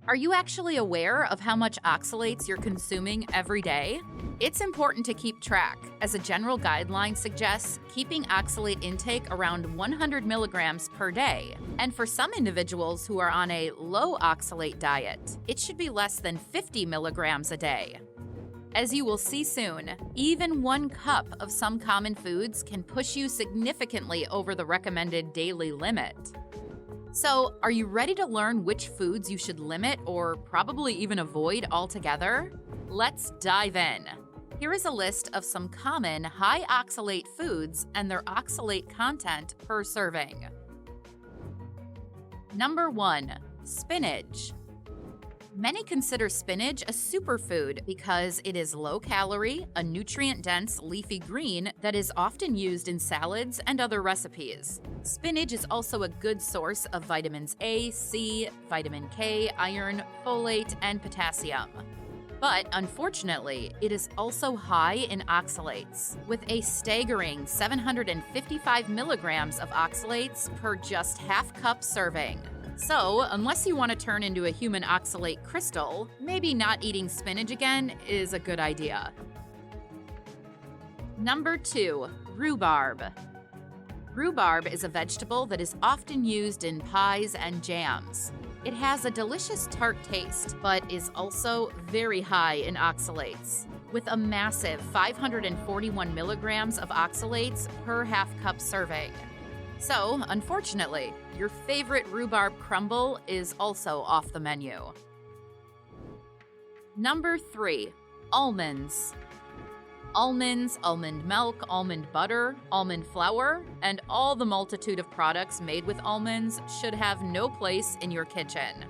Are you actually aware of how much oxalates you're consuming every day? It's important to keep track, as a general guideline suggests keeping oxalate intake around 100 milligrams per day. And for some individuals who are on a low oxalate diet, it should be less than 50 milligrams a day. As you will see soon, even 1 cup of some common foods can push you significantly over the recommended daily limit. So, are you ready to learn which foods you should limit or probably even avoid altogether? Let's dive in. Here is a list of some common high oxalate foods and their oxalate content per serving. Number 1. Spinach. Many consider spinach a superfood because it is low-calorie, a nutrient-dense leafy green that is often used in salads and other recipes. Spinach is also a good source of vitamins A, C, vitamin K, iron, folate, and potassium. But unfortunately, it is also high in oxalates, with a staggering 755 milligrams of oxalates per just half-cup serving. So, unless you want to turn into a human oxalate crystal, maybe not eating spinach again is a good idea. Number 2. Rhubarb. Rhubarb is a vegetable that is often used in pies and jams. It has a delicious tart taste, but is also very high in oxalates, with a massive 541 milligrams of oxalates per half-cup serving. So, unfortunately, your favorite rhubarb crumble is also off the menu. Number 3. Almonds. Almonds, almond milk, almond butter, almond flour, and all the multitude of products made with almonds should have no place in your kitchen.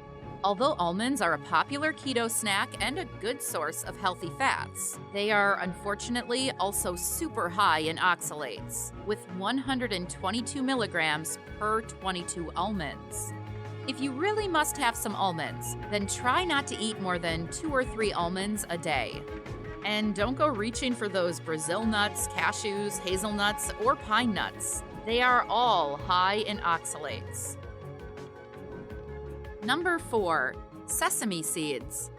Although almonds are a popular keto snack and a good source of healthy fats, they are unfortunately also super high in oxalates, with 122 milligrams per 22 almonds. If you really must have some almonds, then try not to eat more than 2 or 3 almonds a day. And don't go reaching for those Brazil nuts, cashews, hazelnuts, or pine nuts. They are all high in oxalates. Number 4. Sesame seeds.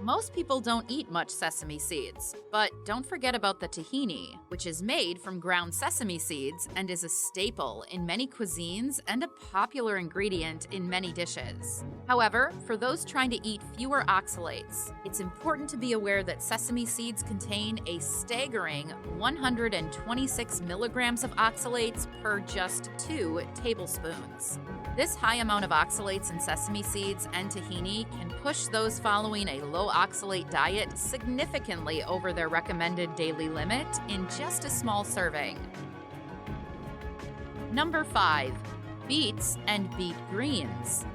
Most people don't eat much sesame seeds, but don't forget about the tahini, which is made from ground sesame seeds and is a staple in many cuisines and a popular ingredient in many dishes. However, for those trying to eat fewer oxalates, it's important to be aware that sesame seeds contain a staggering 126 milligrams of oxalates per just 2 tablespoons. This high amount of oxalates in sesame seeds and tahini can push those following a low oxalate diet significantly over their recommended daily limit in just a small serving. Number 5. Beets and beet greens.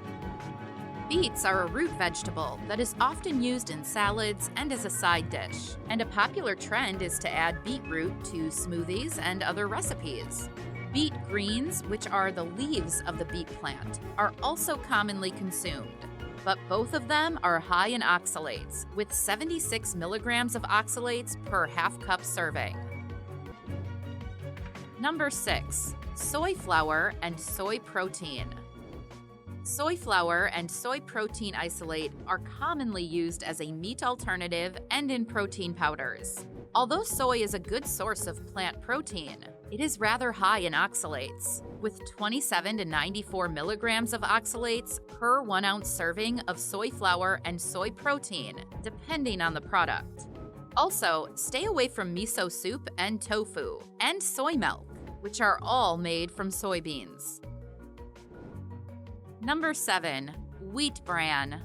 Beets are a root vegetable that is often used in salads and as a side dish, and a popular trend is to add beetroot to smoothies and other recipes. Beet greens, which are the leaves of the beet plant, are also commonly consumed, but both of them are high in oxalates, with 76 milligrams of oxalates per half-cup serving. Number 6. Soy flour and soy protein. Soy flour and soy protein isolate are commonly used as a meat alternative and in protein powders. Although soy is a good source of plant protein, it is rather high in oxalates, with 27 to 94 milligrams of oxalates per 1 ounce serving of soy flour and soy protein, depending on the product. Also, stay away from miso soup and tofu, and soy milk, which are all made from soybeans. Number 7. Wheat bran.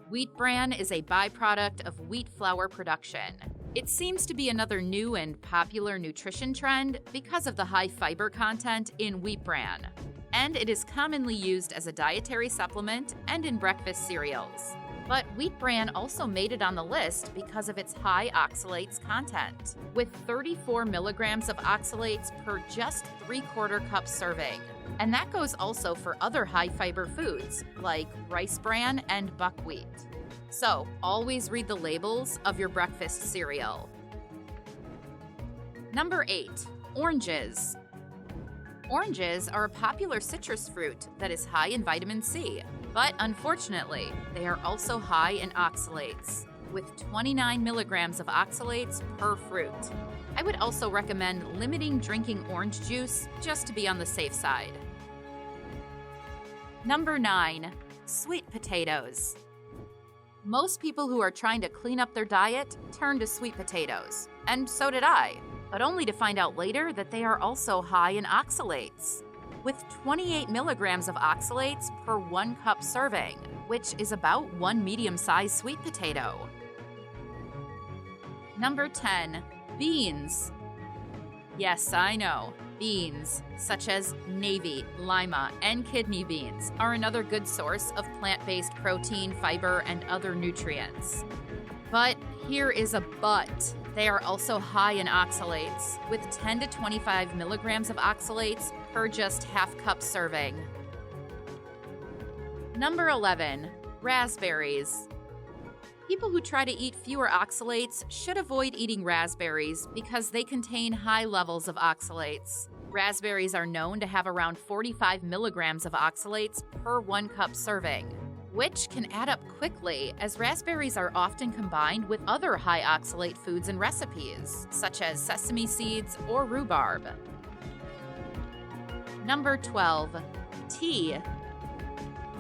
Wheat bran is a byproduct of wheat flour production. It seems to be another new and popular nutrition trend because of the high fiber content in wheat bran, and it is commonly used as a dietary supplement and in breakfast cereals. But wheat bran also made it on the list because of its high oxalates content, with 34 milligrams of oxalates per just 3/4 cup serving. And that goes also for other high fiber foods like rice bran and buckwheat. So, always read the labels of your breakfast cereal. Number 8. Oranges. Oranges are a popular citrus fruit that is high in vitamin C, But unfortunately, they are also high in oxalates, with 29 milligrams of oxalates per fruit. I would also recommend limiting drinking orange juice just to be on the safe side. Number 9. Sweet potatoes. Most people who are trying to clean up their diet turn to sweet potatoes, and so did I, but only to find out later that they are also high in oxalates, with 28 milligrams of oxalates per 1 cup serving, which is about 1 medium-sized sweet potato. Number 10. Beans. Yes, I know. Beans, such as navy, lima, and kidney beans, are another good source of plant-based protein, fiber, and other nutrients. But here is a but. They are also high in oxalates, with 10 to 25 milligrams of oxalates per just half-cup serving. Number 11. Raspberries. People who try to eat fewer oxalates should avoid eating raspberries because they contain high levels of oxalates. Raspberries are known to have around 45 milligrams of oxalates per 1 cup serving, which can add up quickly as raspberries are often combined with other high oxalate foods and recipes, such as sesame seeds or rhubarb. Number 12. Tea.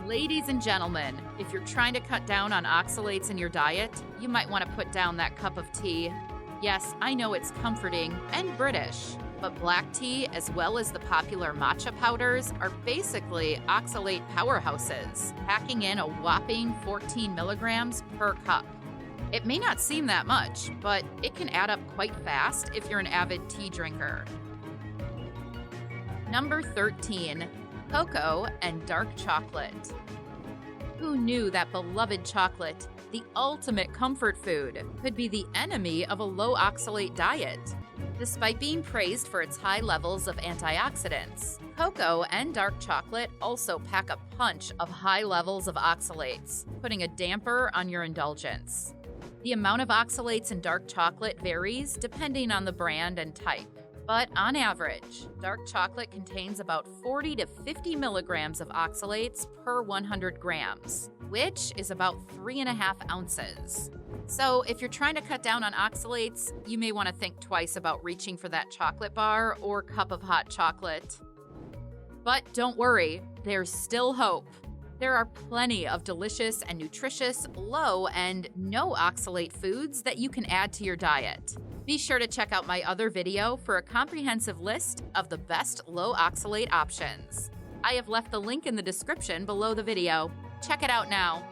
Ladies and gentlemen, if you're trying to cut down on oxalates in your diet, you might want to put down that cup of tea. Yes, I know it's comforting and British, but black tea, as well as the popular matcha powders, are basically oxalate powerhouses, packing in a whopping 14 milligrams per cup. It may not seem that much, but it can add up quite fast if you're an avid tea drinker. Number 13. Cocoa and dark chocolate. Who knew that beloved chocolate, the ultimate comfort food, could be the enemy of a low oxalate diet? Despite being praised for its high levels of antioxidants, cocoa and dark chocolate also pack a punch of high levels of oxalates, putting a damper on your indulgence. The amount of oxalates in dark chocolate varies depending on the brand and type. But on average, dark chocolate contains about 40 to 50 milligrams of oxalates per 100 grams, which is about 3.5 ounces. So if you're trying to cut down on oxalates, you may want to think twice about reaching for that chocolate bar or cup of hot chocolate. But don't worry, there's still hope. There are plenty of delicious and nutritious low and no oxalate foods that you can add to your diet. Be sure to check out my other video for a comprehensive list of the best low oxalate options. I have left the link in the description below the video. Check it out now.